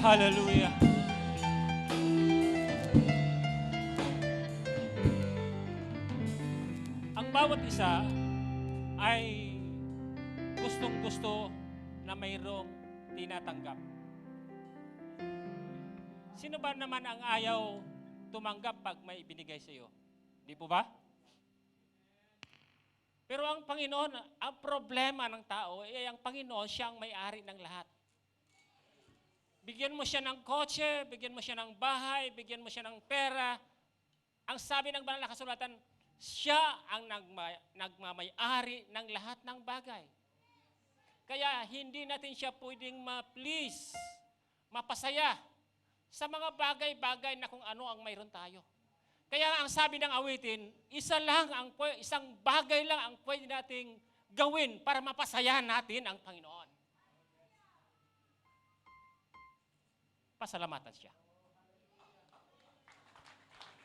hallelujah. Ang bawat isa ay gustong-gusto na mayroong tinatanggap. Sino ba naman ang ayaw tumanggap pag may ibinigay sa iyo? Di po ba? Pero ang Panginoon, ang problema ng tao, ay ang Panginoon siyang may-ari ng lahat. Bigyan mo siya ng kotse, bigyan mo siya ng bahay, bigyan mo siya ng pera. Ang sabi ng banal na kasulatan, siya ang nagmamay-ari ng lahat ng bagay. Kaya hindi natin siya pwedeng ma-please, mapasaya sa mga bagay-bagay na kung ano ang mayroon tayo. Kaya ang sabi ng awitin, isang bagay lang ang pwede nating gawin para mapasaya natin ang Panginoon. Pasalamatan siya.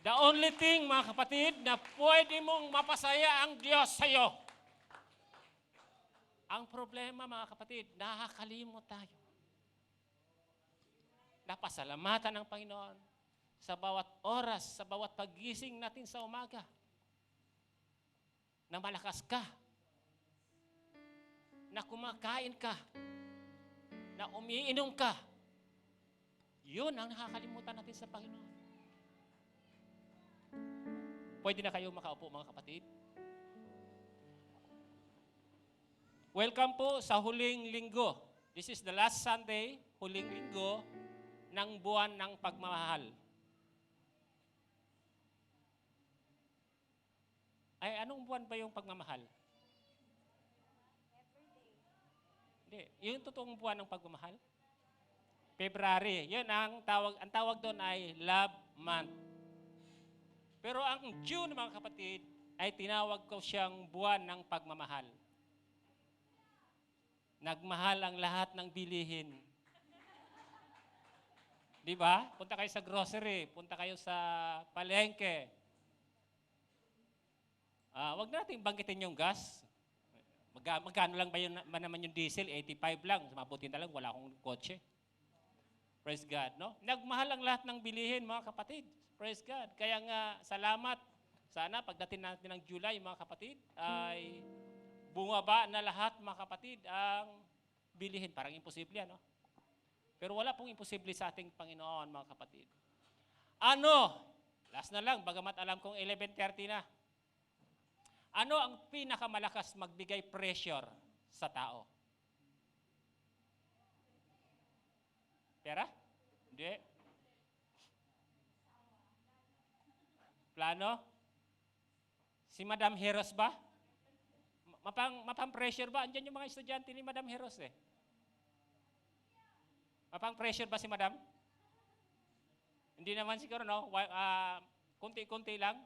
The only thing, mga kapatid, na pwede mong mapasaya ang Diyos sa iyo. Ang problema, mga kapatid, nakakalimot tayo. Napasalamatan ng Panginoon sa bawat oras, sa bawat pagising natin sa umaga. Na malakas ka. Na kumakain ka. Na umiinom ka. Yun ang nakakalimutan natin sa Panginoon. Pwede na kayo makaupo, mga kapatid. Welcome po sa huling linggo. This is the last Sunday, huling linggo ng buwan ng pagmamahal. Ay, anong buwan ba yung pagmamahal? Hindi, yung totoong buwan ng pagmamahal? February. Yun ang tawag doon ay Love Month. Pero ang June, mga kapatid, ay tinawag ko siyang buwan ng pagmamahal. Nagmahal ang lahat ng bilihin. Di ba? Punta kayo sa grocery, punta kayo sa palengke. Wag natin banggitin yung gas. Magkano lang ba yun naman yung diesel? 85 lang. Mabuti na lang, wala akong kotse. Praise God, no? Nagmahal ang lahat ng bilihin, mga kapatid. Praise God. Kaya nga, salamat. Sana pagdating natin ng July, mga kapatid, ay bumaba na lahat, mga kapatid, ang bilihin. Parang imposible yan, no? Pero wala pong imposible sa ating Panginoon, mga kapatid. Last na lang, bagamat alam kong 11:30 na. Ano ang pinakamalakas magbigay pressure sa tao? Pera? Hindi. Plano? Si Madam Heros ba? Mapang-pressure ba? Andiyan yung mga estudyante ni Madam Heros eh. Mapang-pressure ba si Madam? Hindi naman siguro, no? Kunti-kunti lang.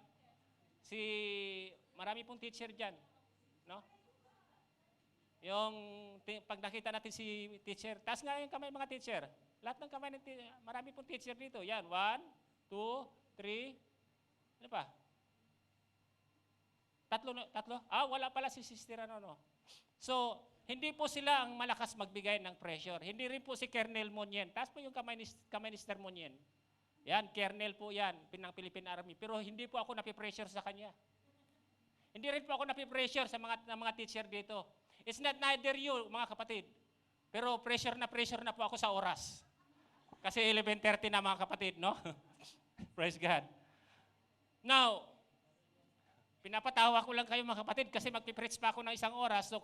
Marami pong teacher dyan, no? Yung pag nakita natin si teacher, taas nga yung kamay mga teacher. Lahat ng kamay ng teacher, marami pong teacher dito. Yan, 1, 2, 3, ano pa? Tatlo? Wala pala si Sister no? So, hindi po sila ang malakas magbigay ng pressure. Hindi rin po si Colonel Monyen. Taas po yung kamay ni Sister Monyen. Yan, Colonel po yan, ng Philippine Army. Pero hindi po ako napipressure sa kanya. Hindi rin po ako napipressure sa mga teacher dito. It's not neither you, mga kapatid. Pero pressure na po ako sa oras. Kasi 11:30 na, mga kapatid, no? Praise God. Now, pinapatawa ko lang kayo, mga kapatid, kasi magpipreach pa ako ng isang oras. So,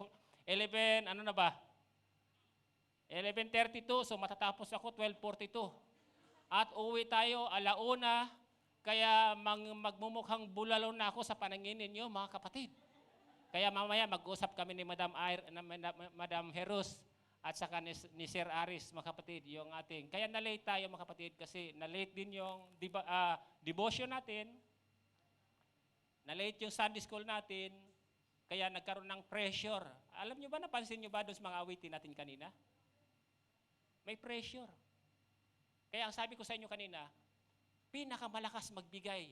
11:32, so matatapos ako 12:42. At uwi tayo 1:00, kaya magmumukhang bulalo na ako sa paningin ninyo, mga kapatid. Kaya mamaya mag-usap kami ni Madam Heros at saka ni Sir Aris, mga kapatid, yung ating. Kaya na-late tayo, mga kapatid, kasi na-late din yung devotion natin. Na-late yung Sunday school natin. Kaya nagkaroon ng pressure. Alam nyo ba, napansin nyo ba doon sa mga awitin natin kanina? May pressure. Kaya ang sabi ko sa inyo kanina, pinakamalakas magbigay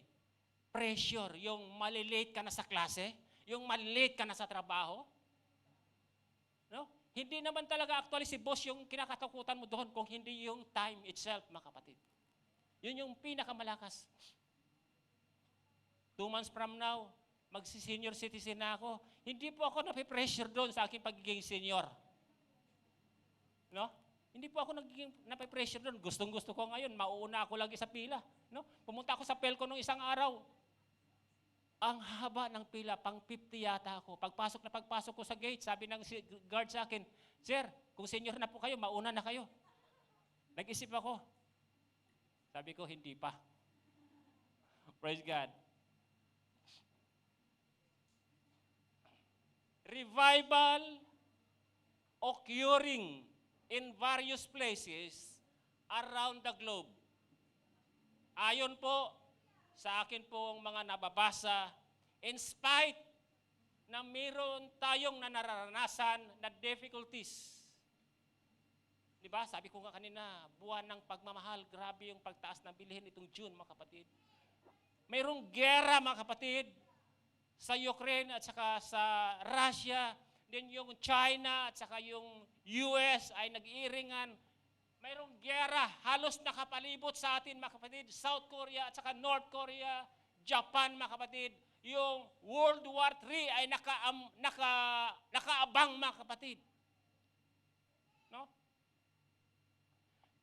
pressure, yung malilate ka na sa klase, yung malilate ka na sa trabaho. No? Hindi naman talaga actually si boss yung kinakatakutan mo doon kung hindi yung time itself, mga kapatid. Yun yung pinakamalakas. 2 months from now, magsi-senior citizen na ako. Hindi po ako nape-pressure doon sa aking pagiging senior. No? Hindi po ako nape-pressure doon. Gustong-gusto ko ngayon, mauuna ako lagi sa pila. No? Pumunta ako sa Pelco nung isang araw. Ang haba ng pila, pang 50 yata ako. Pagpasok ko sa gate, sabi ng guard sa akin, "Sir, kung senior na po kayo, mauna na kayo." Nag-isip ako. Sabi ko, hindi pa. Praise God. Revival occurring in various places around the globe. Ayon po sa akin pong mga nababasa, in spite na mayroon tayong nararanasan na difficulties. Diba? Sabi ko nga kanina, buwan ng pagmamahal, grabe yung pagtaas ng bilihin itong June, mga kapatid. Mayroong gera, mga kapatid, sa Ukraine at saka sa Russia, din yung China at saka yung US ay nag-iiringan. Mayroong gera, halos nakapalibot sa atin, mga kapatid. South Korea at saka North Korea, Japan, mga kapatid. Yung World War III ay nakaabang, mga kapatid. No?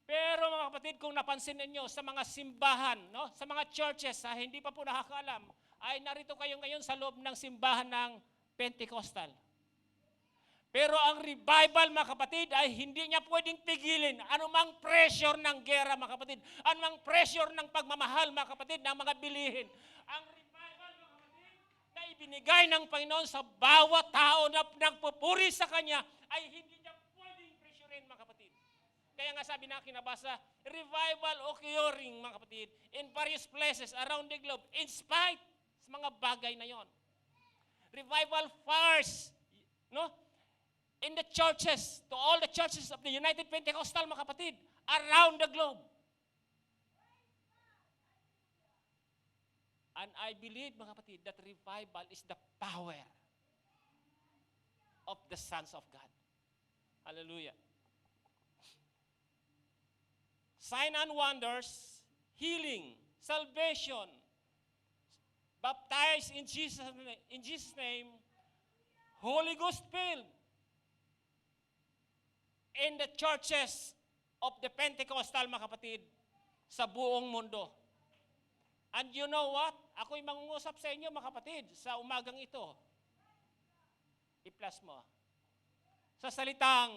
Pero mga kapatid, kung napansin ninyo sa mga simbahan, no, sa mga churches, hindi pa po nakakaalam, ay narito kayo ngayon sa loob ng simbahan ng Pentecostal. Pero ang revival, mga kapatid, ay hindi niya pwedeng pigilin anumang pressure ng gera, mga kapatid. Anumang pressure ng pagmamahal, mga kapatid, ng mga bilihin. Ang revival, mga kapatid, na ibinigay ng Panginoon sa bawat tao na nagpupuri sa Kanya, ay hindi niya pwedeng pressurein, mga kapatid. Kaya nga sabi na kinabasa, revival occurring, mga kapatid, in various places around the globe, in spite sa mga bagay na yon. Revival first, no? In the churches, to all the churches of the United Pentecostal, mga kapatid, around the globe. And I believe, mga kapatid, that revival is the power of the sons of God. Hallelujah. Sign and wonders, healing, salvation, baptized in Jesus' name, Holy Ghost filled in the churches of the Pentecostal, mga kapatid, sa buong mundo. And you know what? Ako'y mangungusap sa inyo, mga kapatid, sa umagang ito. I-plus mo. Sa salitang,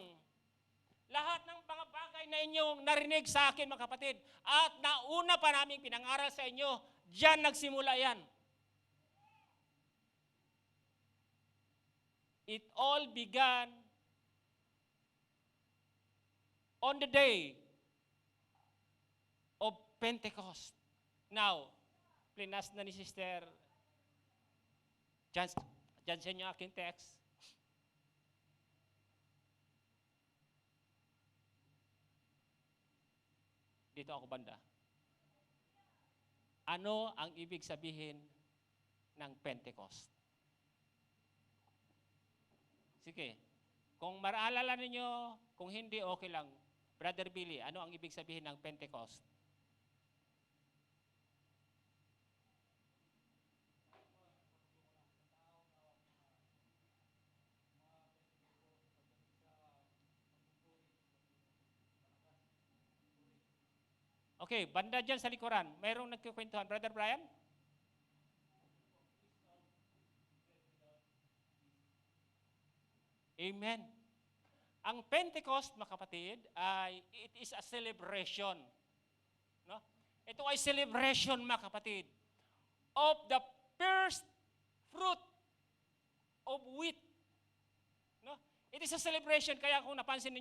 lahat ng mga bagay na inyong narinig sa akin, mga kapatid, at nauna pa namin pinangaral sa inyo, diyan nagsimula yan. It all began on the day of Pentecost. Now, plinas na ni Sister Jansen yung aking text. Dito ako banda. Ano ang ibig sabihin ng Pentecost? Sige, kung maalala ninyo, kung hindi, okay lang. Brother Billy, ano ang ibig sabihin ng Pentecost? Okay, banda dyan sa likuran. Mayroong nagkukwentuhan. Brother Brian? Amen. Ang Pentecost, mga kapatid, ay it is a celebration. No? Ito ay celebration, mga kapatid, of the first fruit of wheat. No? It is a celebration, kaya kung napansin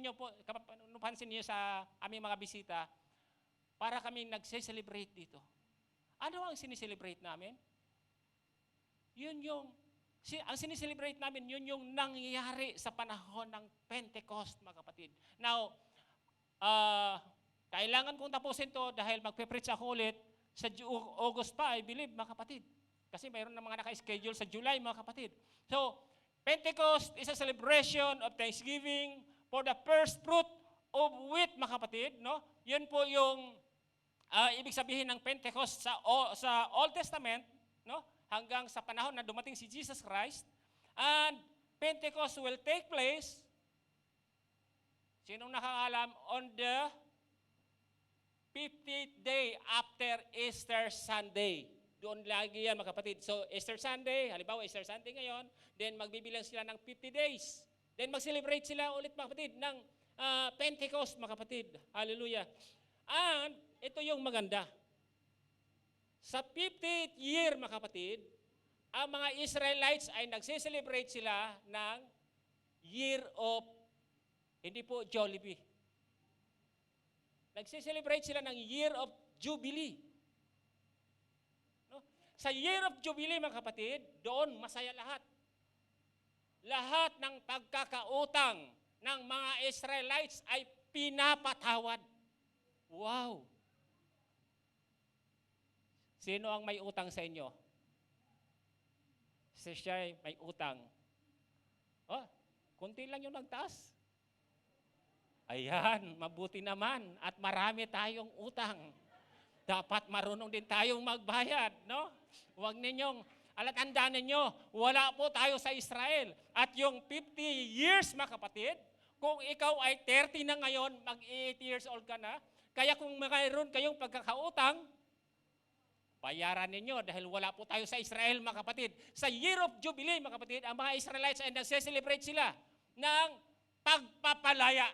niyo sa aming mga bisita, para kami nagse-celebrate dito. Ano ang sineselebrate namin? Ang sineselebrate namin, yun yung nangyayari sa panahon ng Pentecost, mga kapatid. Now, kailangan kong tapusin to dahil magpe-preach ako ulit sa August pa, I believe, mga kapatid. Kasi mayroon na mga naka-schedule sa July, mga kapatid. So, Pentecost is a celebration of thanksgiving, for the first fruit of wheat, mga kapatid, no? Yun po yung ibig sabihin ng Pentecost sa Old Testament, no? Hanggang sa panahon na dumating si Jesus Christ. And Pentecost will take place, sinong nakakalam, on the 50th day after Easter Sunday. Doon lagi yan, mga kapatid. So, Easter Sunday, halimbawa Easter Sunday ngayon, then magbibilang sila ng 50 days. Then mag-celebrate sila ulit, mga kapatid, ng Pentecost, mga kapatid. Hallelujah. And ito yung maganda. Sa 50th year, mga kapatid, ang mga Israelites ay nagse-celebrate sila ng Year of, hindi po Jollibee. Nagse-celebrate sila ng Year of Jubilee. No? Sa Year of Jubilee, mga kapatid, doon masaya lahat. Lahat ng pagkakautang ng mga Israelites ay pinapatawad. Wow! Sino ang may utang sa inyo? Siya ay may utang. Oh, kunti lang yung nagtaas. Ayan, mabuti naman at marami tayong utang. Dapat marunong din tayong magbayad, no? Huwag ninyong, tandaan ninyo, wala po tayo sa Israel. At yung 50 years, mga kapatid, kung ikaw ay 30 na ngayon, mag-80 years old ka na, kaya kung mayroon kayong pagkakautang, bayaran ninyo dahil wala po tayo sa Israel, mga kapatid. Sa Year of Jubilee, mga kapatid, ang mga Israelites ay nagse-celebrate sila ng pagpapalaya.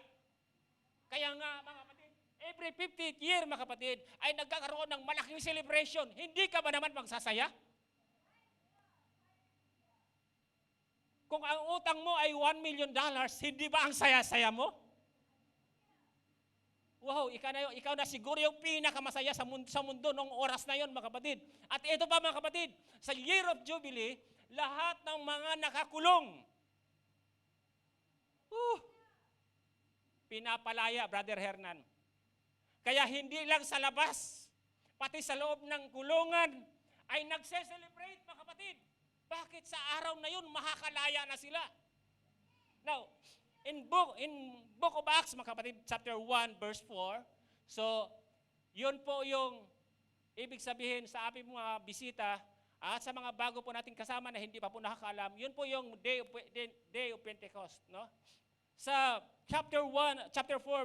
Kaya nga, mga kapatid, every 50th year, mga kapatid, ay nagkakaroon ng malaking celebration. Hindi ka ba naman magsasaya? Kung ang utang mo ay $1 million, hindi ba ang saya-saya mo? Wow, ikaw na siguro yung pinakamasaya sa mundo nung oras na yon, mga kapatid. At ito pa, mga kapatid, sa Year of Jubilee, lahat ng mga nakakulong, pinapalaya, Brother Hernan. Kaya hindi lang sa labas, pati sa loob ng kulungan, ay nagse-celebrate, mga kapatid. Bakit sa araw na yun, makakalaya na sila? Now, in Book of Acts, mga kapatid, chapter 1, verse 4, so, yun po yung ibig sabihin sa aming mga bisita at sa mga bago po nating kasama na hindi pa po nakakaalam, yun po yung Day of Pentecost, no? Sa chapter 4,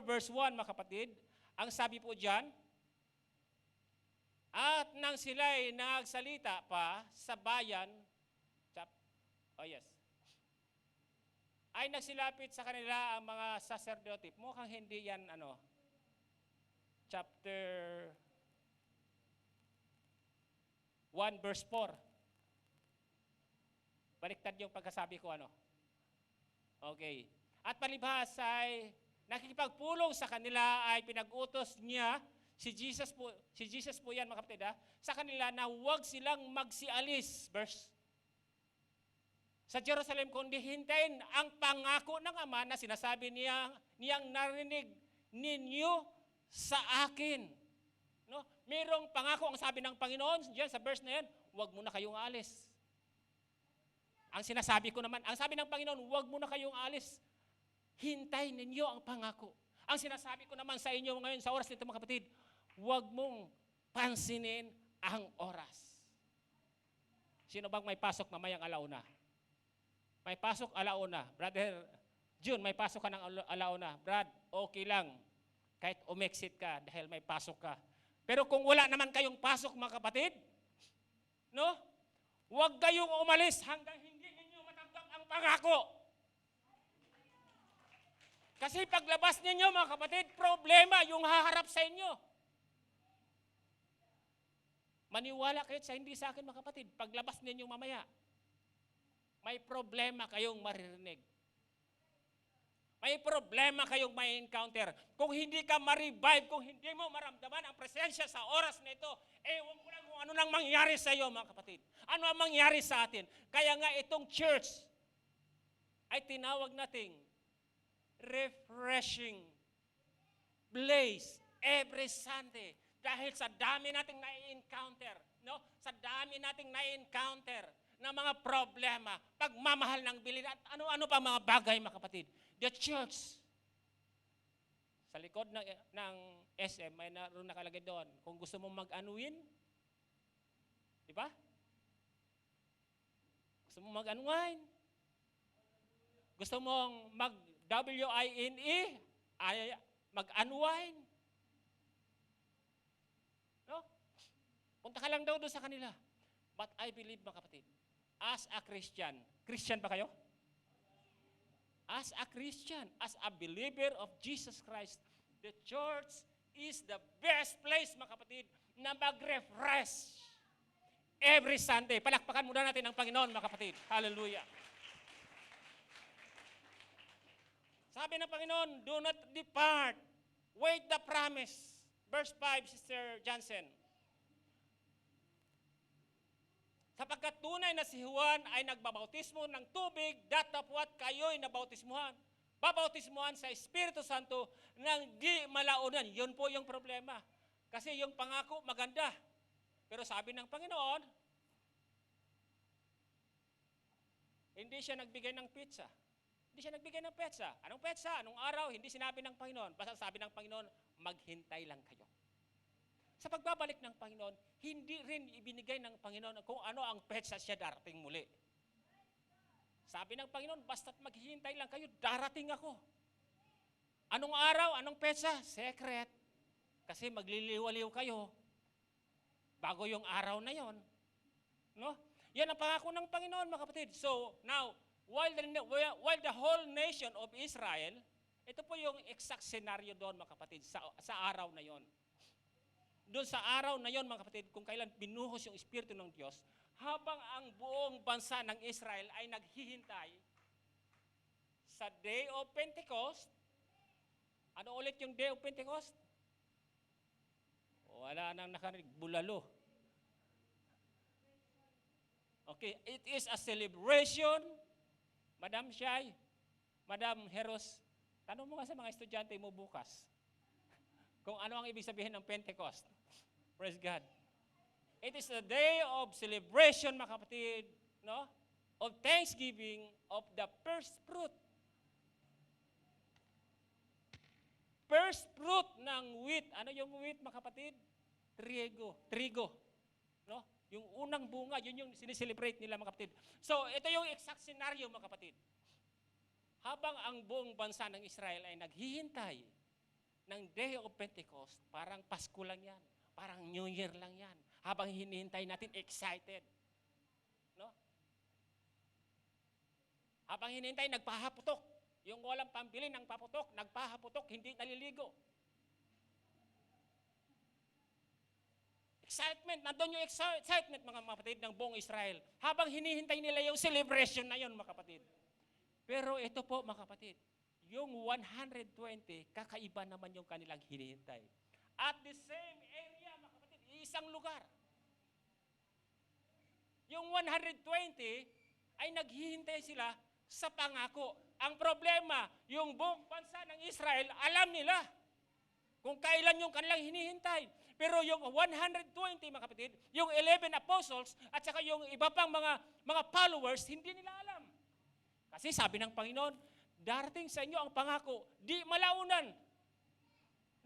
verse 1, mga kapatid, ang sabi po dyan, at nang sila'y nagsalita pa sa bayan, ay nagsilapit sa kanila ang mga saserdote. Mukhang hindi yan, chapter 1, verse 4. Baliktad yung pagkasabi ko, Okay. At palibhas ay nakikipagpulong sa kanila ay pinag-utos niya, si Jesus po yan, mga kapatid, sa kanila na huwag silang magsialis, sa Jerusalem, kundi hintayin ang pangako ng Ama na sinasabi niyang narinig ninyo sa akin. No? Mayroong pangako, ang sabi ng Panginoon, diyan sa verse na yan, huwag muna kayong alis. Ang sinasabi ko naman, ang sabi ng Panginoon, huwag muna kayong alis. Hintayin ninyo ang pangako. Ang sinasabi ko naman sa inyo ngayon sa oras nito, mga kapatid, huwag mong pansinin ang oras. Sino bang may pasok mamayang alauna? May pasok alauna. Brother June, may pasok ka ng alauna. Brad, okay lang. Kahit umexit ka dahil may pasok ka. Pero kung wala naman kayong pasok, mga kapatid, no? Huwag kayong umalis hanggang hindi ninyo matanggap ang pangako. Kasi paglabas ninyo, mga kapatid, problema yung haharap sa inyo. Maniwala kayo sa hindi sa akin, mga kapatid. Paglabas ninyo mamaya, may problema kayong maririnig. May problema kayong may encounter. Kung hindi ka ma-revive, kung hindi mo maramdaman ang presensya sa oras na ito, ewan ko lang kung ano nang mangyari sa iyo, mga kapatid. Ano ang mangyari sa atin? Kaya nga itong church ay tinawag nating refreshing place every Sunday. Dahil sa dami nating na-encounter, no? Sa dami nating na-encounter na mga problema, pagmamahal ng bilin, at ano-ano pa mga bagay, mga kapatid. The church Sa likod ng SM, may naroon nakalagay doon. Kung gusto mong mag-anuin, di ba? Gusto mong mag-unwind? Gusto mong mag-WINE? Mag-unwind? No? Punta ka lang daw doon sa kanila. But I believe, mga kapatid, as a Christian, Christian ba kayo? As a Christian, as a believer of Jesus Christ, the church is the best place, mga kapatid, na mag-refresh every Sunday. Palakpakan muna natin ang Panginoon, mga kapatid. Hallelujah. Sabi ng Panginoon, do not depart. Wait the promise. Verse 5, Sister Johnson. Sapagkat tunay na si Juan ay nagbabautismo ng tubig, datapwat kayo'y nabautismuhan. Babautismuhan sa Espiritu Santo ng di malaunan. Yun po yung problema. Kasi yung pangako maganda. Pero sabi ng Panginoon, hindi siya nagbigay ng pizza. Hindi siya nagbigay ng petsa. Anong petsa? Anong araw? Hindi sinabi ng Panginoon. Basta sabi ng Panginoon, maghintay lang kayo. Sa pagbabalik ng Panginoon, hindi rin ibinigay ng Panginoon kung ano ang petsa siya darating muli. Sabi ng Panginoon, basta't maghihintay lang kayo, darating ako. Anong araw? Anong petsa? Secret. Kasi magliliwaliw kayo bago yung araw na yon. No? Yan ang pangako ng Panginoon, mga kapatid. So, now, while the whole nation of Israel, ito po yung exact scenario doon, mga kapatid, sa araw na yon. Doon sa araw na yon, mga kapatid, kung kailan binuhos yung Espiritu ng Diyos, habang ang buong bansa ng Israel ay naghihintay sa Day of Pentecost. Ano ulit yung Day of Pentecost? Wala nang nakarinig, bulalo. Okay, it is a celebration. Madam Shai, Madam Heros, tanong mo nga sa mga estudyante mo bukas kung ano ang ibig sabihin ng Pentecost. Praise God. It is a day of celebration, mga kapatid, no? Of thanksgiving of the first fruit. First fruit ng wheat. Ano yung wheat, mga kapatid? Trigo. No? Yung unang bunga, yun yung sineselebrate nila, mga kapatid. So, ito yung exact scenario, mga kapatid. Habang ang buong bansa ng Israel ay naghihintay ng Day of Pentecost, parang Pasko lang yan. Parang New Year lang yan. Habang hinihintay natin, excited. No? Habang hinihintay, nagpahaputok. Yung walang pambili ng paputok, nagpahaputok, hindi naliligo. Excitement, nandun yung excitement, mga kapatid, ng buong Israel. Habang hinihintay nila yung celebration na yun, mga kapatid. Pero ito po, mga kapatid, yung 120, kakaiba naman yung kanilang hinihintay. At the same area, mga kapatid, isang lugar. Yung 120 ay naghihintay sila sa pangako. Ang problema, yung buong bansa ng Israel, alam nila kung kailan yung kanilang hinihintay. Pero yung 120, mga kapatid, yung 11 apostles, at saka yung iba pang mga followers, hindi nila alam. Kasi sabi ng Panginoon, darating sa inyo ang pangako, di malaunan.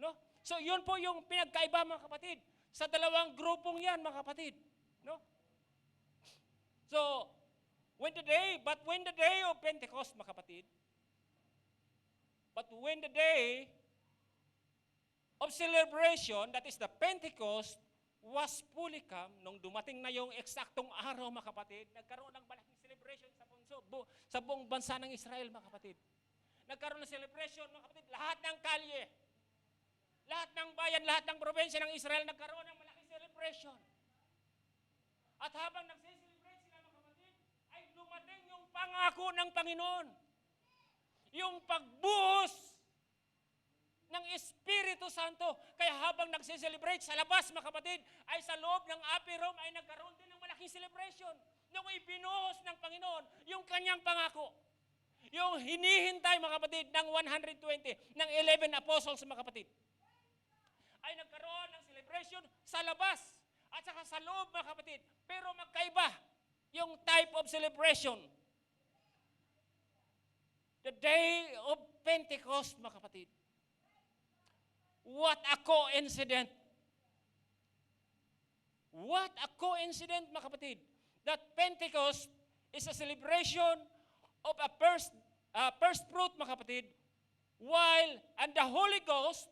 No? So yun po yung pinagkaiba, mga kapatid, sa dalawang grupong yan, mga kapatid. No? So, when the day of Pentecost, mga kapatid, when the day of celebration, that is the Pentecost, was fully come, nung dumating na yung eksaktong araw, mga kapatid, nagkaroon ng malaking celebration sa buong bansa ng Israel, mga kapatid. Nagkaroon ng celebration, mga kapatid, lahat ng kalye, lahat ng bayan, lahat ng probinsya ng Israel, nagkaroon ng malaking celebration. At habang nagse-celebrate sila, mga kapatid, ay dumating yung pangako ng Panginoon. Yung pagbuhos ng Espiritu Santo. Kaya habang nagse-celebrate sa labas, mga kapatid, ay sa loob ng upper room ay nagkaroon din ng malaking celebration. Nung ibinuhos ng Panginoon yung kanyang pangako. Yung hinihintay, mga kapatid, ng 120, ng 11 apostles, mga kapatid, ay nagkaroon ng celebration sa labas at saka sa loob, mga kapatid. Pero magkaiba yung type of celebration. The day of Pentecost, mga kapatid, What a coincidence! What a coincidence, mga kapatid, that Pentecost is a celebration of a first fruit, mga kapatid, while and the Holy Ghost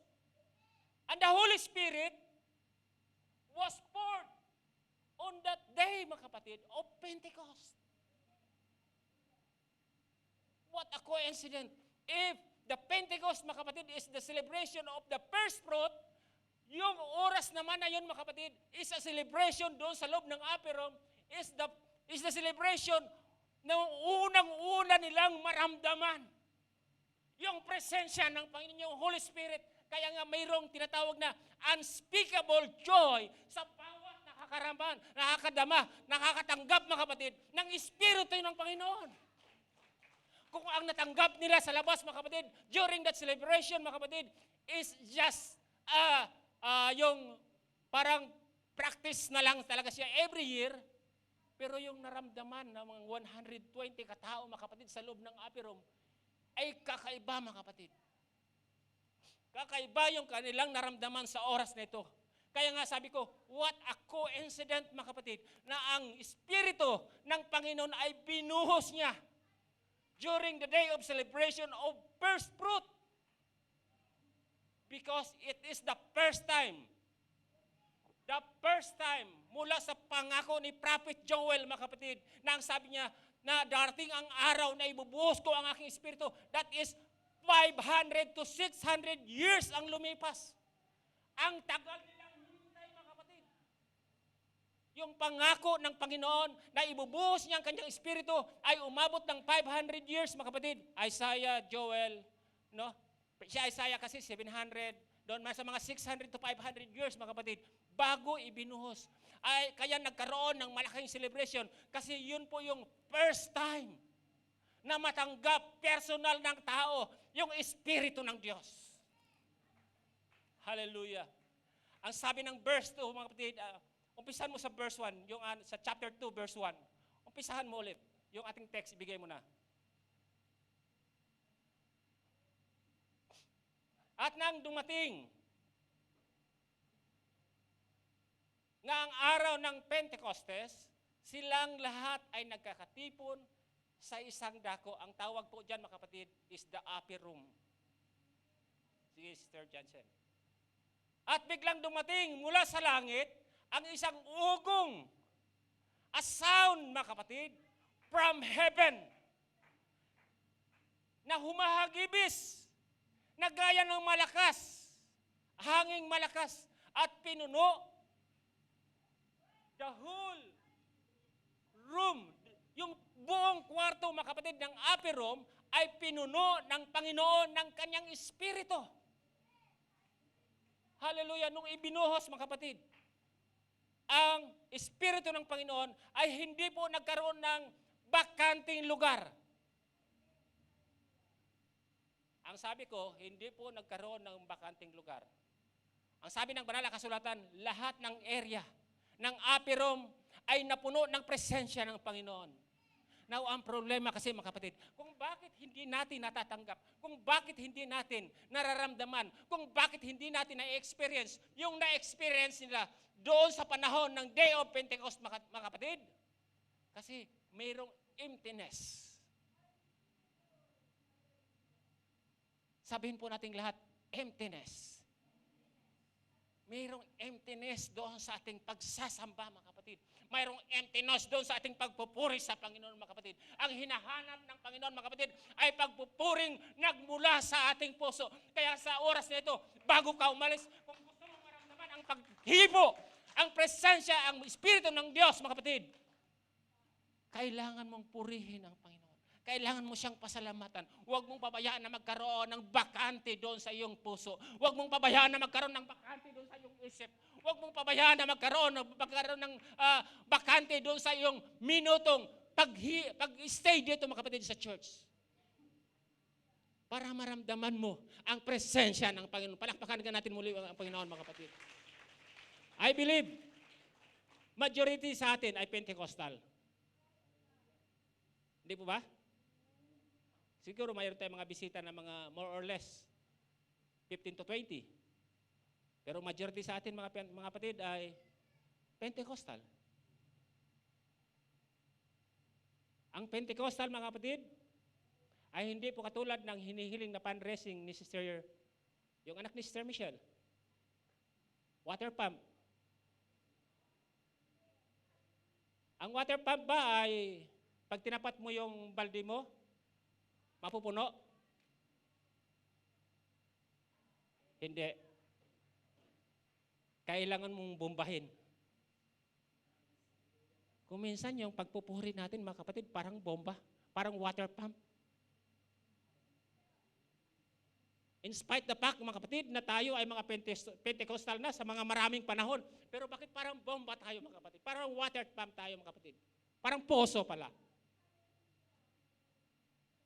and the Holy Spirit was poured on that day, mga kapatid, of Pentecost. What a coincidence! If the Pentecost, mga kapatid, is the celebration of the first fruit, yung oras naman na yun, mga kapatid, is a celebration doon sa loob ng upper room, is the celebration na unang-una nilang maramdaman yung presensya ng Panginoon, yung Holy Spirit. Kaya nga mayroong tinatawag na unspeakable joy sa bawat nakakadama, nakakatanggap, mga kapatid, ng Espiritu ng Panginoon. Kung ang natanggap nila sa labas, mga kapatid, during that celebration, mga kapatid, is just yung parang practice na lang talaga siya every year, pero yung naramdaman ng mga 120 katao, mga kapatid, sa loob ng upper room, ay kakaiba, mga kapatid. Kakaiba yung kanilang naramdaman sa oras na ito. Kaya nga sabi ko, what a coincidence, mga kapatid, na ang Espiritu ng Panginoon ay binuhos niya during the day of celebration of first fruit. Because it is the first time mula sa pangako ni Prophet Joel, mga kapatid, na ang sabi niya na darating ang araw na ibubuhos ko ang aking Espiritu. That is 500 to 600 years ang lumipas. Ang tagal nilang hintay, mga kapatid. Yung pangako ng Panginoon na ibubuhos niya ang kanyang Espiritu ay umabot ng 500 years, mga kapatid. Isaiah, Joel, no? Si Isaiah kasi 700, doon sa mga 600 to 500 years, mga kapatid, bago ibinuhos. Ay, kaya nagkaroon ng malaking celebration kasi yun po yung first time na matanggap personal ng tao yung Espiritu ng Diyos. Hallelujah. Ang sabi ng verse 2, mga kapatid, umpisahan mo sa verse 1, yung sa chapter 2, verse 1. Umpisahan mo ulit. Yung ating text, ibigay mo na. At nang dumating nga ang araw ng Pentecostes, silang lahat ay nagkakatipon sa isang dako. Ang tawag po dyan, mga kapatid, is the upper room. Sige, Sister Jansen. At biglang dumating mula sa langit ang isang ugong, a sound, mga kapatid, from heaven, na humahagibis, na gaya ng malakas, hanging malakas, at pinuno the whole room. Yung buong kwarto, mga kapatid, ng upper room ay pinuno ng Panginoon ng kanyang Espiritu. Hallelujah! Nung ibinuhos, mga kapatid, ang Espiritu ng Panginoon ay hindi po nagkaroon ng bakanting lugar. Ang sabi ko, hindi po nagkaroon ng bakanting lugar. Ang sabi ng banal na kasulatan, lahat ng area ng upper room ay napuno ng presensya ng Panginoon. Now, ang problema kasi, mga kapatid, kung bakit hindi natin natatanggap, kung bakit hindi natin nararamdaman, kung bakit hindi natin na-experience yung na-experience nila doon sa panahon ng Day of Pentecost, mga kapatid, kasi mayroong emptiness. Sabihin po natin lahat, emptiness. Mayroong emptiness doon sa ating pagsasamba, mga kapatid. Mayroong emptiness doon sa ating pagpupuri sa Panginoon, mga kapatid. Ang hinahanap ng Panginoon, mga kapatid, ay pagpupuring nagmula sa ating puso. Kaya sa oras na ito, bago ka umalis, kung gusto mo maramdaman ang paghibo, ang presensya, ang Espiritu ng Diyos, mga kapatid, kailangan mong purihin ang Panginoon. Kailangan mo siyang pasalamatan. Huwag mong pabayaan na magkaroon ng bakante doon sa iyong puso. Huwag mong pabayaan na magkaroon ng bakante doon sa iyong isip. Huwag mong pabayaan na magkaroon ng bakante doon sa iyong minutong pag-stay dito, mga kapatid, sa church. Para maramdaman mo ang presensya ng Panginoon. Palakpakan natin muli ang Panginoon, mga kapatid. I believe, majority sa atin ay Pentecostal. Hindi po ba? Siguro mayroon tayong mga bisita na mga more or less 15 to 20. Pero majority sa atin mga kapatid ay Pentecostal. Ang Pentecostal mga kapatid ay hindi po katulad ng hinihiling na fundraising ni yung anak ni Sister Michelle. Water pump. Ang water pump ba ay pag tinapat mo yung balde mo, mapupuno? Hindi. Kailangan mong bombahin. Kung minsan yung pagpupuri natin mga kapatid, parang bomba, parang water pump. In spite the fact mga kapatid na tayo ay mga Pentecostal na sa mga maraming panahon, pero bakit parang bomba tayo mga kapatid? Parang water pump tayo mga kapatid. Parang poso pala.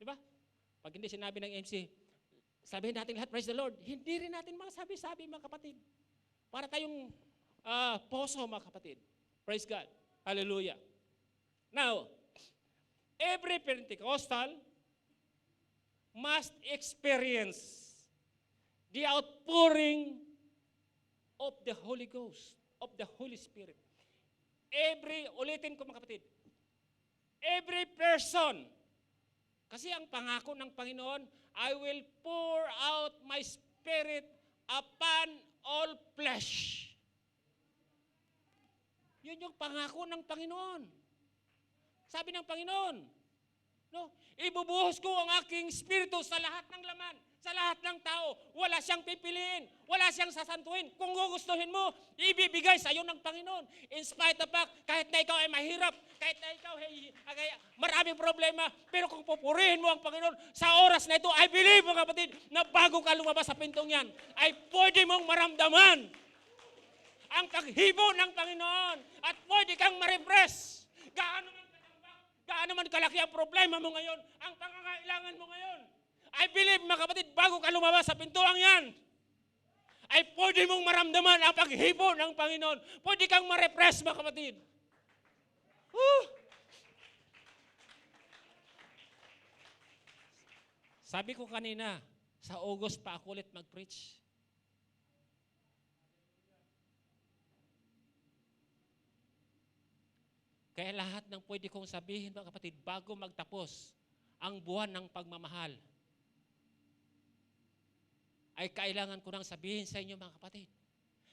Di ba? Pag hindi sinabi ng MC, sabihin natin lahat, praise the Lord, hindi rin natin masabi-sabi mga kapatid. Para tayong poso mga kapatid. Praise God. Hallelujah. Now, every Pentecostal must experience the outpouring of the Holy Ghost, of the Holy Spirit. Ulitin ko mga kapatid, every person, kasi ang pangako ng Panginoon, I will pour out my Spirit upon all flesh. Yun yung pangako ng Panginoon. Sabi ng Panginoon, no, ibubuhos ko ang aking Espiritu sa lahat ng laman, sa lahat ng tao. Wala siyang pipiliin, wala siyang sasantuin. Kung gugustuhin mo, ibibigay sa iyo ng Panginoon. In spite of fact, kahit na ikaw ay mahirap, kahit na ikaw ay maraming problema, pero kung pupurihin mo ang Panginoon, sa oras na ito, I believe mga kapatid, na bago ka lumabas sa pintong yan, ay pwede mong maramdaman ang paghibo ng Panginoon at pwede kang ma-refresh. Gaano man kalaki ang problema mo ngayon, ang pangangailangan mo ngayon. I believe mga kapatid, bago ka lumabas sa pintuang yan, ay pwede mong maramdaman ang paghibo ng Panginoon. Pwede kang ma-refresh mga kapatid. Sabi ko kanina, sa August pa ako ulit mag-preach. Kaya lahat ng pwede kong sabihin mga kapatid, bago magtapos ang buwan ng pagmamahal, ay kailangan ko nang sabihin sa inyo mga kapatid.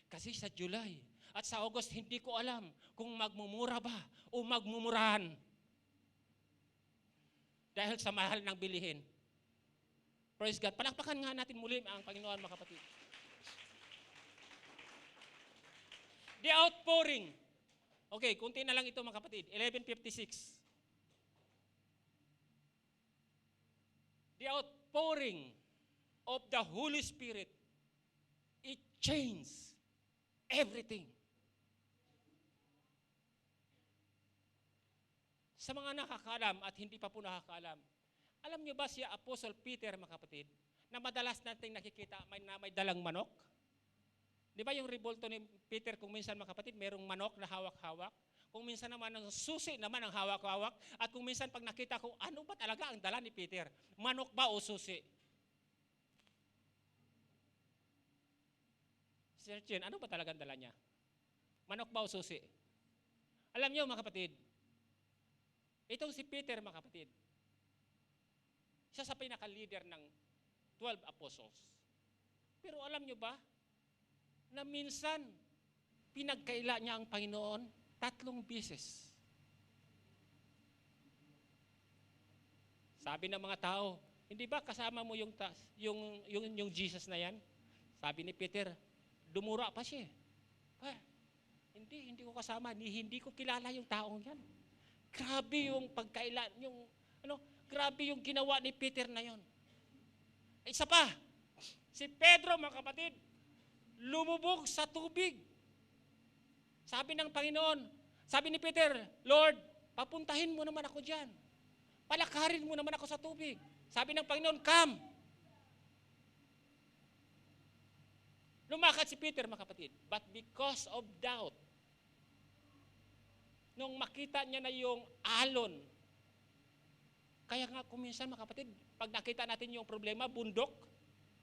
Kasi sa July at sa August, hindi ko alam kung magmumura ba o magmumurahan. Dahil sa mahal ng bilihin. Praise God. Palakpakan nga natin muli ang Panginoon mga kapatid. The outpouring. Okay, kunti na lang ito mga kapatid. 11:56. The outpouring of the Holy Spirit, it changes everything. Sa mga nakakaalam at hindi pa po nakakaalam, alam niyo ba si Apostle Peter mga kapatid, na madalas nating nakikita may dalang manok? Di ba yung revolto ni Peter kung minsan mga kapatid, merong manok na hawak-hawak? Kung minsan naman ang susi naman ang hawak-hawak? At kung minsan pag nakita ko, ano ba talaga ang dala ni Peter? Manok ba o susi? Sir Chen, ano ba talaga ang dala niya? Manok ba o susi? Alam niyo mga kapatid, itong si Peter mga kapatid, siya sa pinaka-leader ng 12 apostles. Pero alam niyo ba, na minsan, pinagkaila niya ang Panginoon 3 beses. Sabi ng mga tao, hindi ba kasama mo yung Jesus na yan? Sabi ni Peter, dumura pa siya. Hindi ko kasama, hindi ko kilala yung taong yan. Grabe yung pagkaila, grabe yung ginawa ni Peter na yon. Isa pa, si Pedro mga kapatid, lumubog sa tubig. Sabi ng Panginoon, sabi ni Peter, Lord, papuntahin mo naman ako dyan. Palakarin mo naman ako sa tubig. Sabi ng Panginoon, come. Lumakad si Peter mga kapatid, but because of doubt, nung makita niya na yung alon, kaya nga kuminsan mga kapatid, pag nakita natin yung problema, bundok,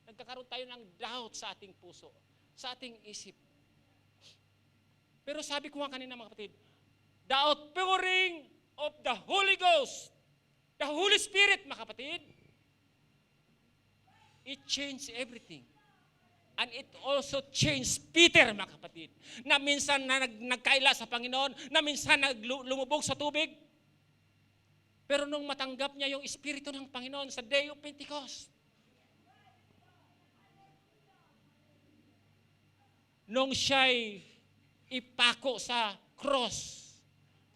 nagkakaroon tayo ng doubt sa ating puso. sa ating isip. Pero sabi ko nga kanina mga kapatid, the outpouring of the Holy Ghost, the Holy Spirit mga kapatid, it changed everything. And it also changed Peter, mga kapatid, na minsan na nagkaila sa Panginoon, na minsan lumubog sa tubig. Pero nung matanggap niya yung Espiritu ng Panginoon sa Day of Pentecost, nung siya'y ipako sa cross,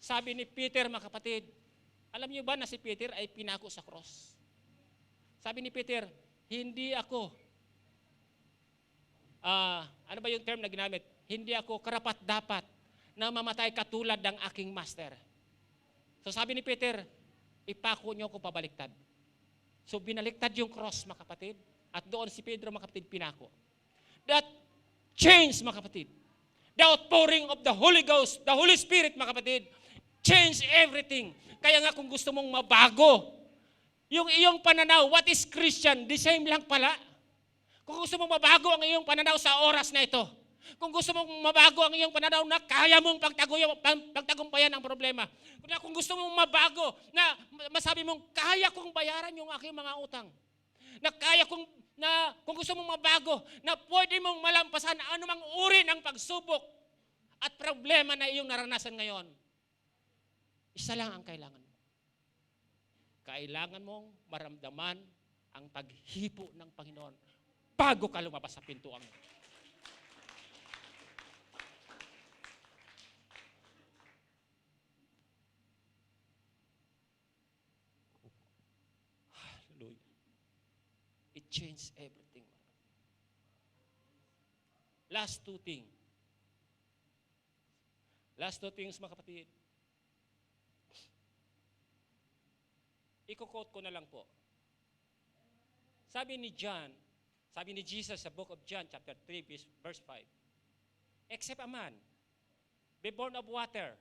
sabi ni Peter, mga kapatid, alam niyo ba na si Peter ay pinako sa cross? Sabi ni Peter, hindi ako, ano ba yung term na ginamit? Hindi ako karapat-dapat na mamatay katulad ng aking master. So sabi ni Peter, ipako niyo ako pabaliktad. So binaliktad yung cross, mga kapatid, at doon si Pedro, mga kapatid, pinako. That changed, mga kapatid. The outpouring of the Holy Ghost, the Holy Spirit, mga kapatid, changed everything. Kaya nga kung gusto mong mabago, yung iyong pananaw, what is Christian? The same lang pala. Kung gusto mong mabago ang iyong pananaw sa oras na ito, kung gusto mong mabago ang iyong pananaw na kaya mong pagtagumpayan ang problema, kung gusto mong mabago na masabi mong kaya kong bayaran yung aking mga utang, na kung gusto mong mabago, na pwede mong malampasan anumang uri ng pagsubok at problema na iyong naranasan ngayon, isa lang ang kailangan mo. Kailangan mong maramdaman ang paghipo ng Panginoon bago ka lumabas sa pintuang. Hallelujah. It changed everything. Last two things, mga kapatid. Iko-quote ko na lang po. Sabi ni Jesus sa book of John, chapter 3, verse 5, except a man be born of water.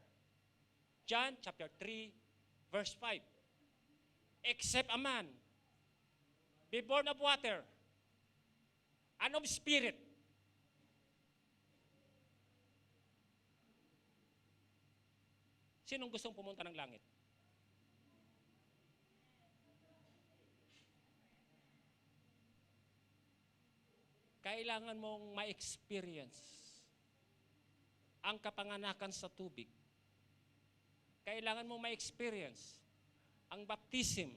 John, chapter 3, verse 5. Except a man be born of water and of spirit. Sinong gustong pumunta ng langit? Kailangan mong ma-experience ang kapanganakan sa tubig. Kailangan mong ma-experience ang baptism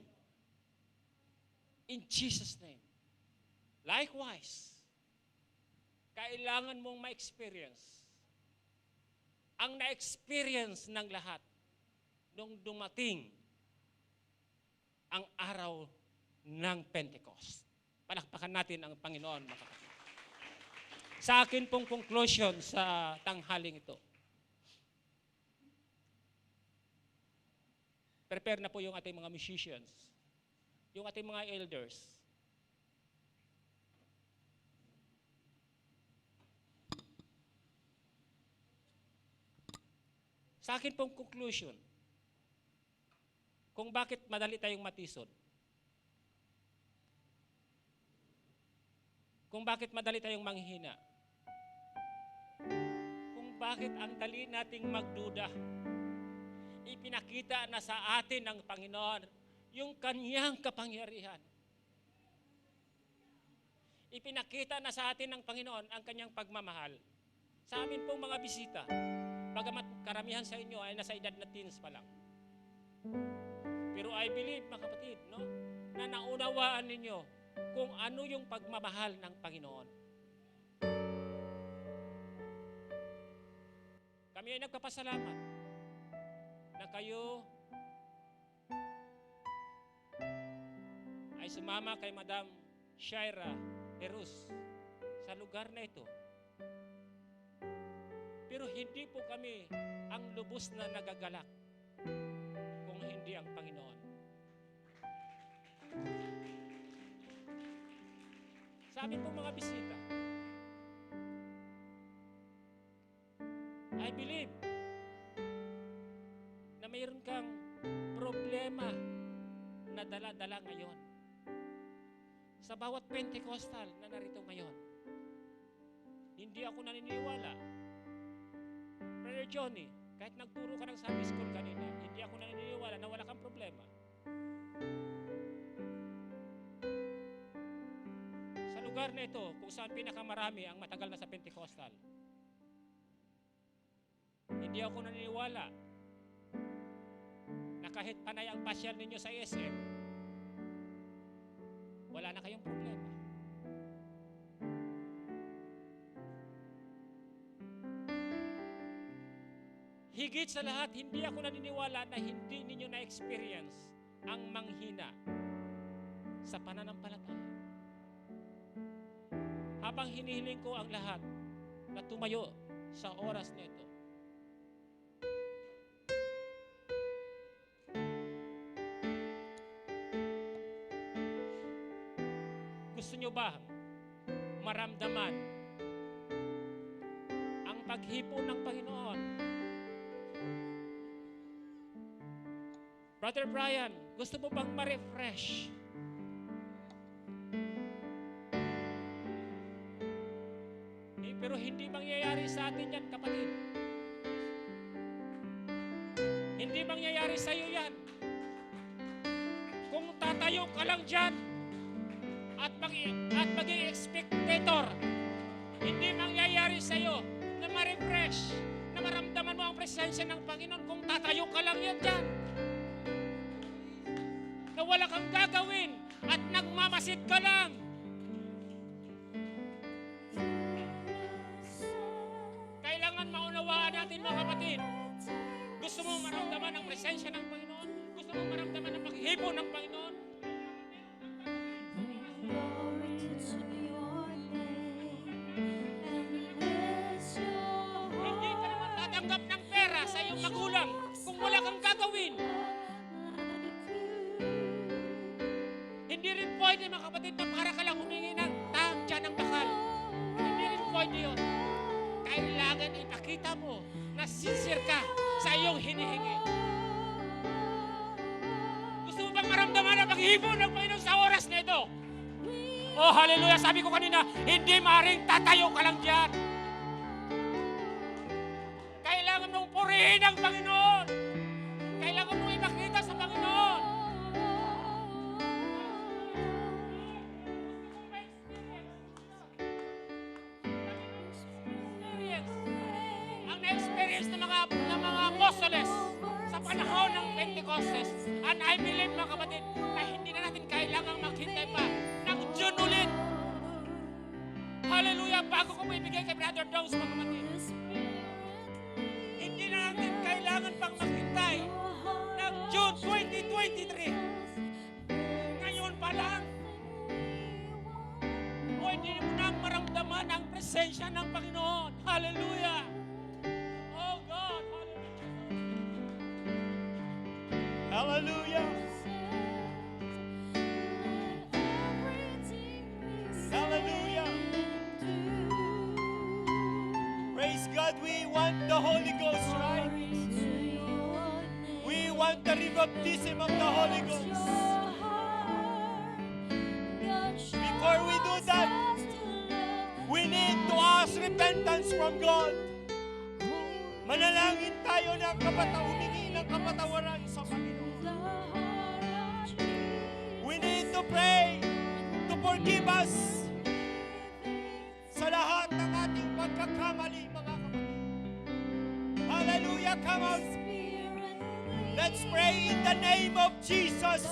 in Jesus' name. Likewise, kailangan mong ma-experience ang na-experience ng lahat nung dumating ang araw ng Pentecost. Palakpakan natin ang Panginoon, mga kapatid. Sa akin pong conclusion sa tanghaling ito, prepare na po yung ating mga musicians, yung ating mga elders. Sa akin pong conclusion, kung bakit madali tayong matisod, kung bakit madali tayong manghihina, kung bakit ang dali nating magduda, ipinakita na sa atin ng Panginoon yung Kanyang kapangyarihan. Ipinakita na sa atin ng Panginoon ang Kanyang pagmamahal. Sa amin pong mga bisita, bagamat karamihan sa inyo ay nasa edad na teens pa lang. Pero I believe, mga kapatid, no, na naunawaan ninyo kung ano yung pagmamahal ng Panginoon. Kami ay nagpapasalamat na kayo ay sumama kay Madam Shaira Perus sa lugar na ito. Pero hindi po kami ang lubos na nagagalak kung hindi ang Panginoon. Sabi po mga bisita, I believe na mayroon kang problema na dala-dala ngayon. Sa bawat Pentecostal na narito ngayon, hindi hindi ako naniniwala. Brother Johnny, kahit nagturo ka ng Sunday school kanina, hindi ako naniniwala na wala kang problema. Sa lugar na ito, kung saan pinakamarami ang matagal na sa Pentecostal, hindi ako naniniwala na kahit panay ang pasyal ninyo sa SM, wala na kayong problema. Higit sa lahat, hindi ako naniniwala na hindi ninyo na-experience ang manghina sa pananampalataya. Habang hinihiling ko ang lahat na tumayo sa oras na ito, gusto nyo ba maramdaman ang paghipo ng Panginoon? Brother Brian, gusto mo bang ma-refresh? Pero hindi mangyayari sa atin yan, kapatid. Hindi mangyayari sa iyo yan. Kung tatayo ka lang dyan at maging spectator, hindi mangyayari sa iyo na ma-refresh, na maramdaman mo ang presensya ng Panginoon kung tatayo ka lang yan dyan. Na wala kang gagawin at nagmamasid ka lang. Kailangan maunawaan natin, mga kapatid. Gusto mo maramdaman ang presensya ng Panginoon? Gusto mo maramdaman ang paghipo ng Panginoon? Hindi ka naman tatanggap ng pera sa iyong magulang kung wala kang gagawin. Hindi rin pwede, mga kapatid, na para ka lang humingi ng tiyan ng bakal. Hindi rin pwede yun. Kailangan ipakita mo na sincere ka sa iyong hinihingi. Gusto mo bang maramdaman ang paghihipo ng Panginoon sa oras na ito? Oh, hallelujah! Sabi ko kanina, hindi maaaring tatayo ka lang dyan. Kailangan mong purihin ang Panginoon. Kailangan mong ipakita sa Panginoon. Ang na-experience ng mga apostoles sa panahon ng Pentecostes. And I believe, mga kapatid, na hindi na natin kailangang maghintay pa ng June ulit. Hallelujah! Bago ko mo ibigay kay Brother Dawes, mga kapatid, hindi na natin kailangan pang maghintay ng June 2023. Ngayon pa lang, pwede mo nang maramdaman ang presensya ng Panginoon. Hallelujah! Oh God! Hallelujah! Hallelujah! Praise God, we want the Holy Ghost, right? We want the rebaptism of the Holy Ghost. Before we do that, we need to ask repentance from God. Manalangin tayo ng humingi ng kapatawaran sa Panginoon. We need to pray to forgive us sa lahat ng ating pagkakamali, mga kapatid. Hallelujah! Come on! Let's pray in the name of Jesus.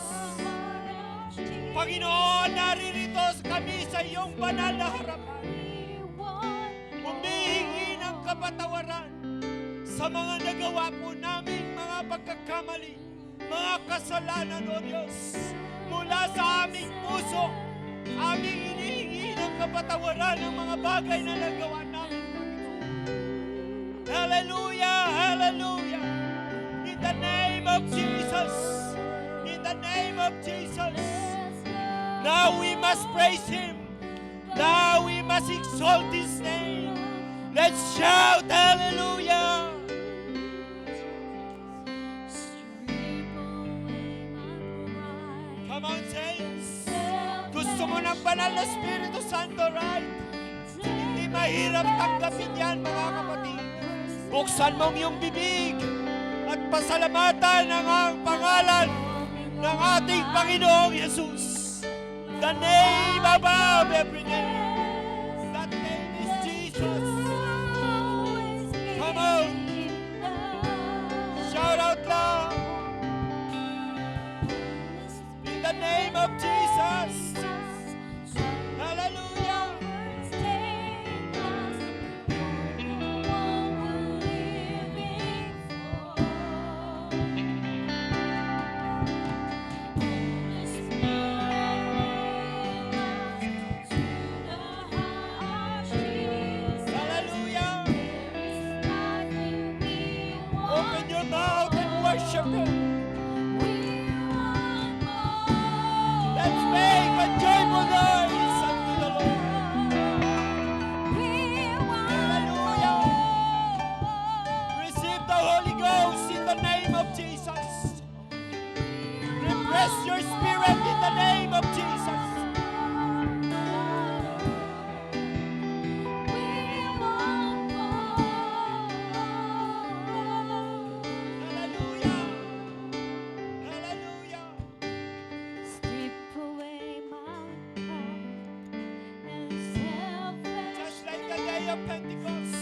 Panginoon, naririto kami sa iyong banal na harapan. Humihingi ng kapatawaran sa mga nagawa po namin, mga pagkakamali, mga kasalanan, O Diyos. Mula sa aming puso, aming hinihingi ng kapatawaran ng mga bagay na nagawa namin, Panginoon. Hallelujah! Hallelujah! In the name of Jesus! In the name of Jesus! Now we must praise Him. Now we must exalt His name. Let's shout hallelujah. Come on, saints. Gusto mo ng banal na Espiritu Santo, right? Hindi mahirap tanggapin yan, mga kapatid. Buksan mo ang iyong bibig at pasalamatan ang pangalan ng ating Panginoong Yesus. The name above every name. That name is Jesus. Come on. Shout out loud. In the name of Jesus. Hallelujah. Hallelujah. Open your mouth and worship Him. Let's make a joyful noise unto the Lord. Hallelujah. Receive the Holy Ghost in the name of Jesus. Refresh your spirit in the name of Jesus. Hallelujah. Hallelujah. Just like the day of Pentecost,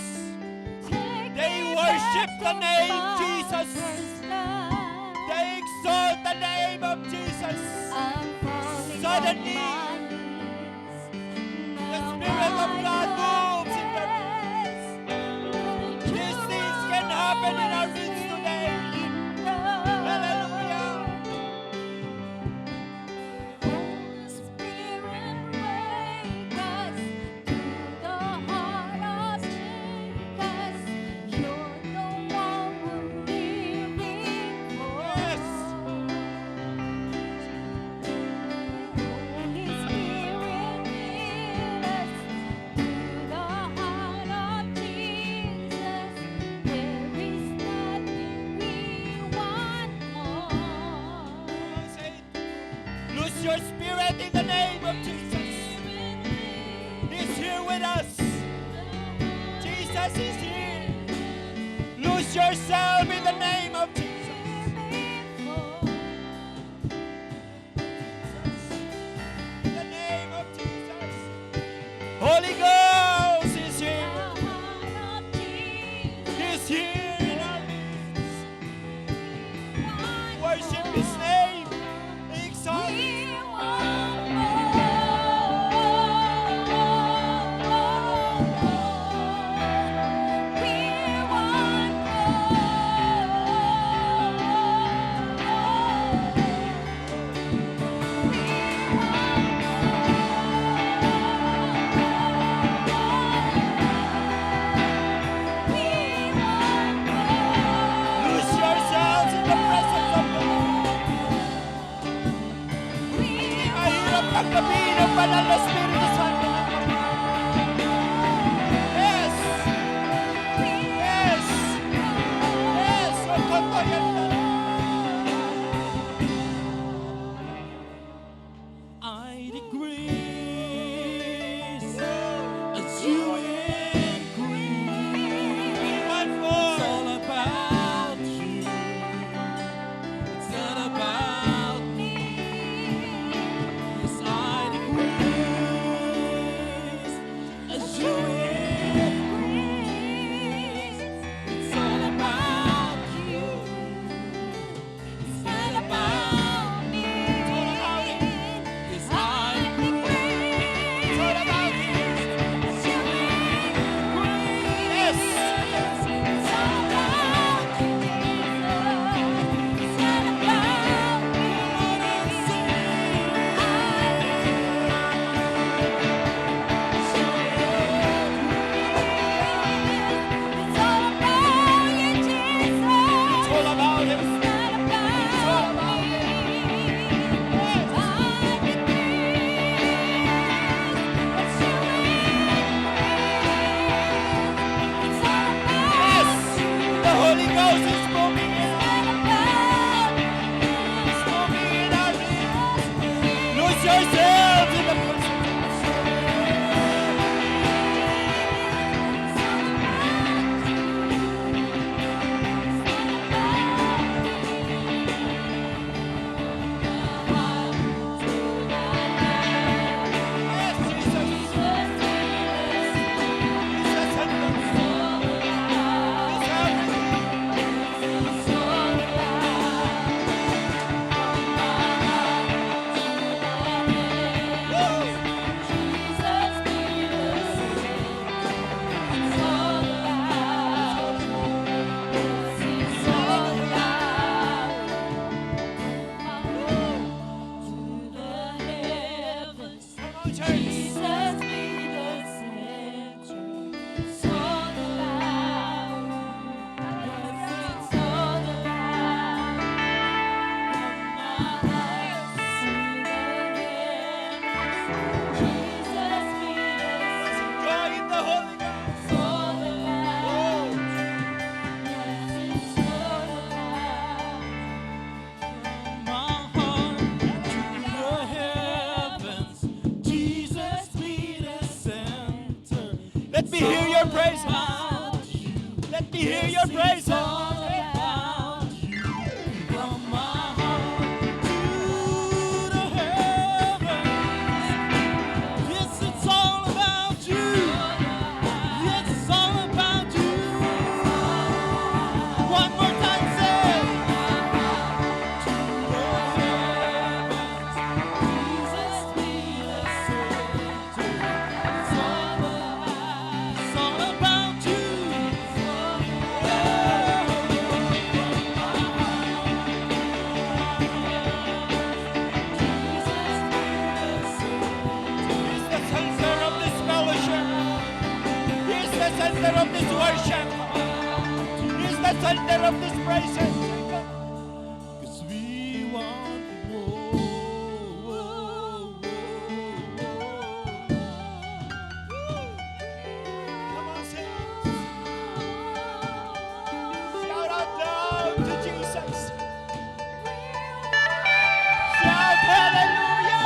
they worship the name Jesus. They exalt the name of Jesus. Suddenly, the Spirit of God moves in their midst. These things can happen in our midst today. Hallelujah. Lose your spirit in the name of Jesus. He's here with us. Jesus is here. Lose yourself in the name of Jesus. In the name of Jesus. Holy Ghost is here. He's here in our midst. Worship His name. Exalt Him. praises. Let me hear your praises. From my heart to the heavens. Yes, it's all about you. Yes, it's all about you. One more time, say. To the heavens. Jesus be the center. It's all about you. He's the center of this fellowship. He's the center of this worship. He's the center of this praises. 'Cause we want more. Come on, sing. Shout out loud to Jesus. Shout hallelujah.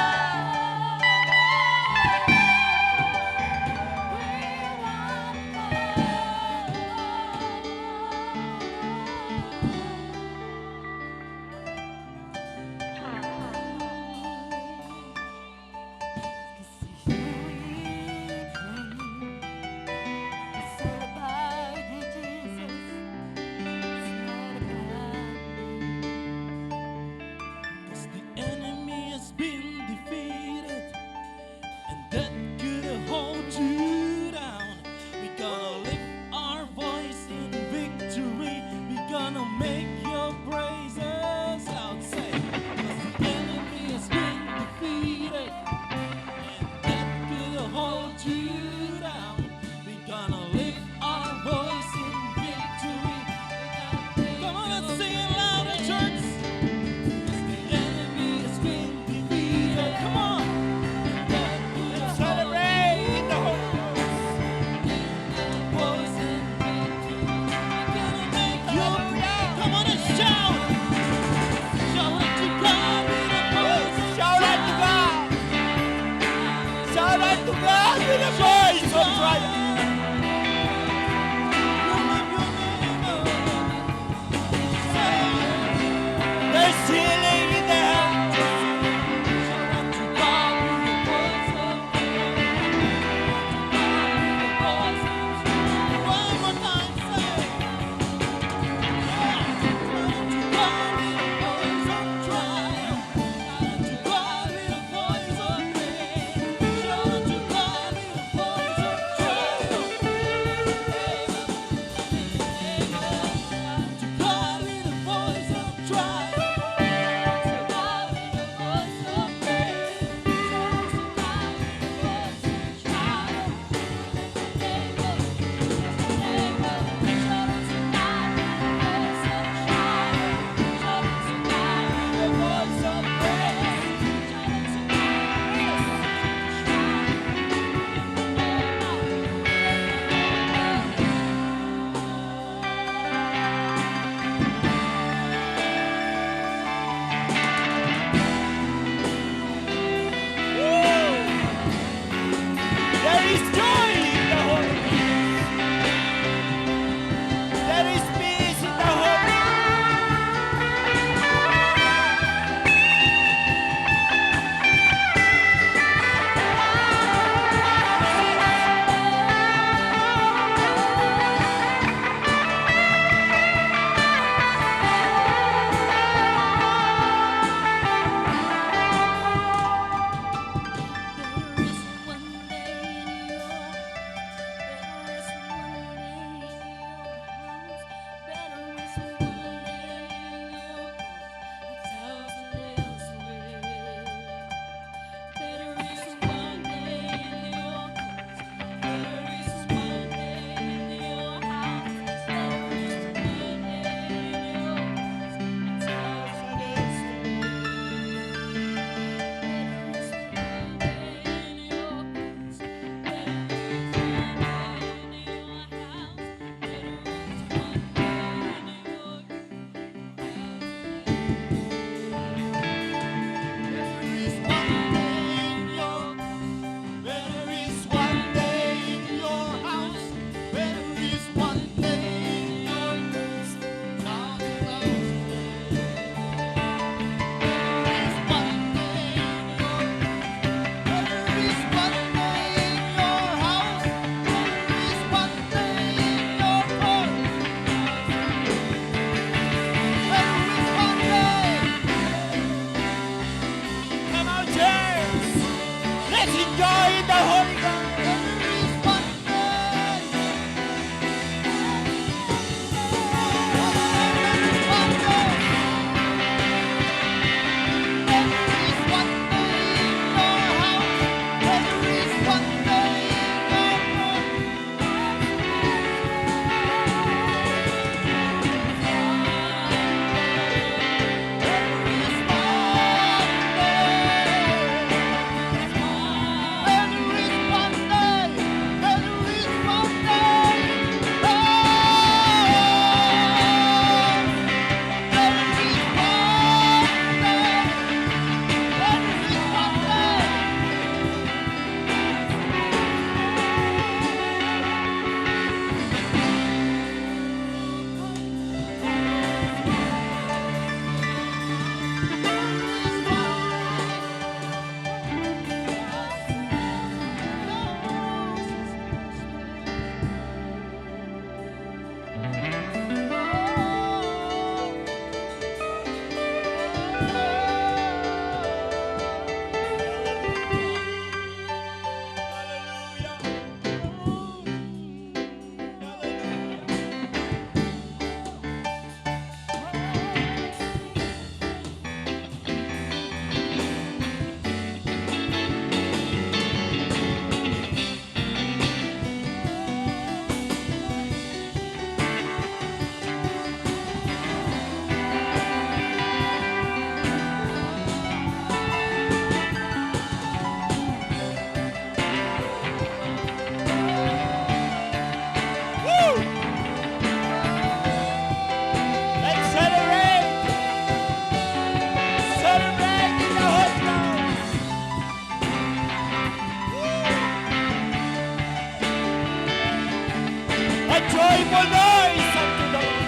a joyful noise unto the Lord.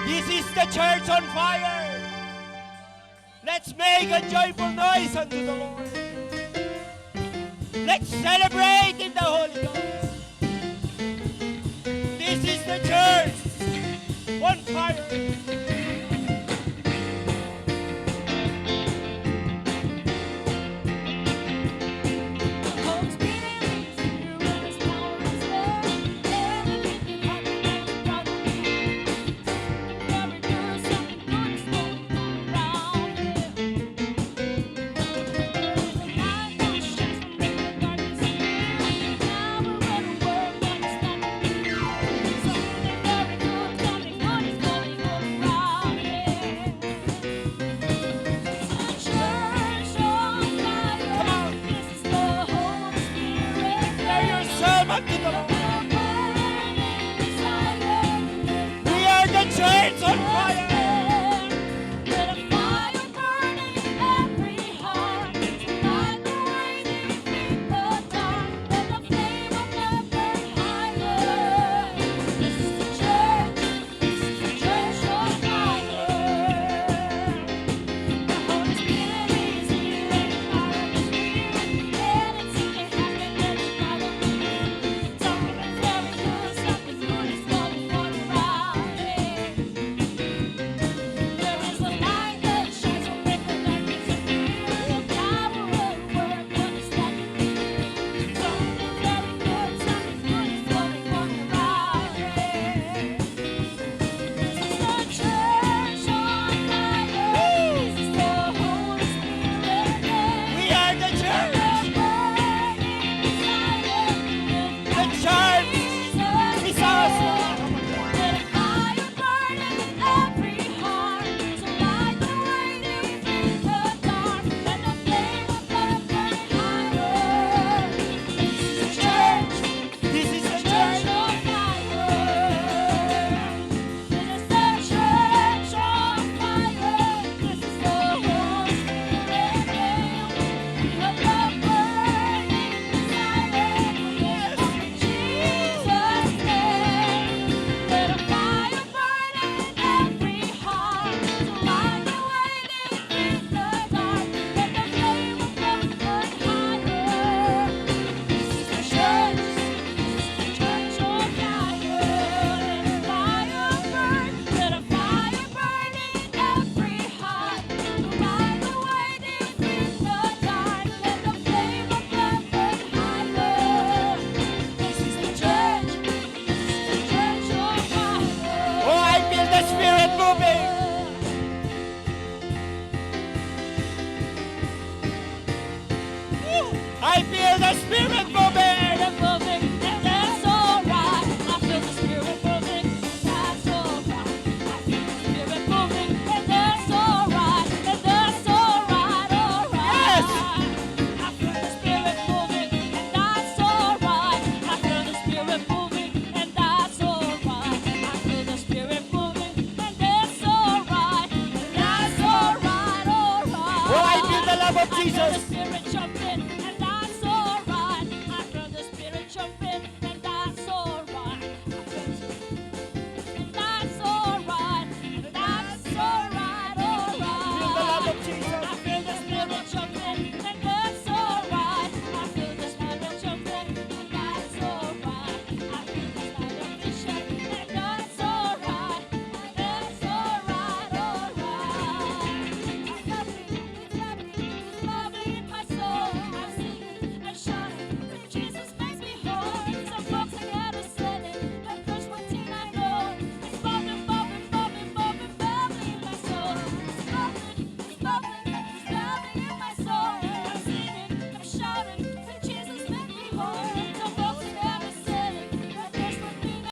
This is the church on fire. Let's make a joyful noise unto the Lord. Let's celebrate in the Holy Ghost. This is the church on fire. Holy Spirit is here and His power is there. Everything happens around me. Something very good, something good is going around here. There's a light that shines from the darkness here. Now we're running world understanding. Something very good, something good is going around here. It's a church on fire. This is the Holy Spirit. Declare yourself unto the Lord. We are the church on fire. Let a fire burn in every heart to light the way defeat the dark. Let the flame of love burn higher. This is the church on fire. The Holy Spirit is here and His power is real. Anything can happen, let it follow me. Something very good, something good is going on around here. There is a light that shines from the darkness of fear. The power of the word understanding me. Something very good, something good is going on around here. This is the church on fire. This is the Holy Spirit. We are the church. The church is us. Let a fire burn in every heart to light the way defeat the dark. Let the flame of love burn higher. This is the church. This is the Church church. on fire. This is the church on fire. This is the Holy Spirit. We have love burning inside us. In Jesus' name. Let a fire burn in every heart to light the way defeat the dark. Let the flame of love burn higher. This is the church. Church on fire, let a fire burn, let a fire burn in every heart. To light the way, defeat the dark, let the flame of love burn higher. This is the church on fire. Oh, I feel the Spirit moving. I feel the Spirit moving.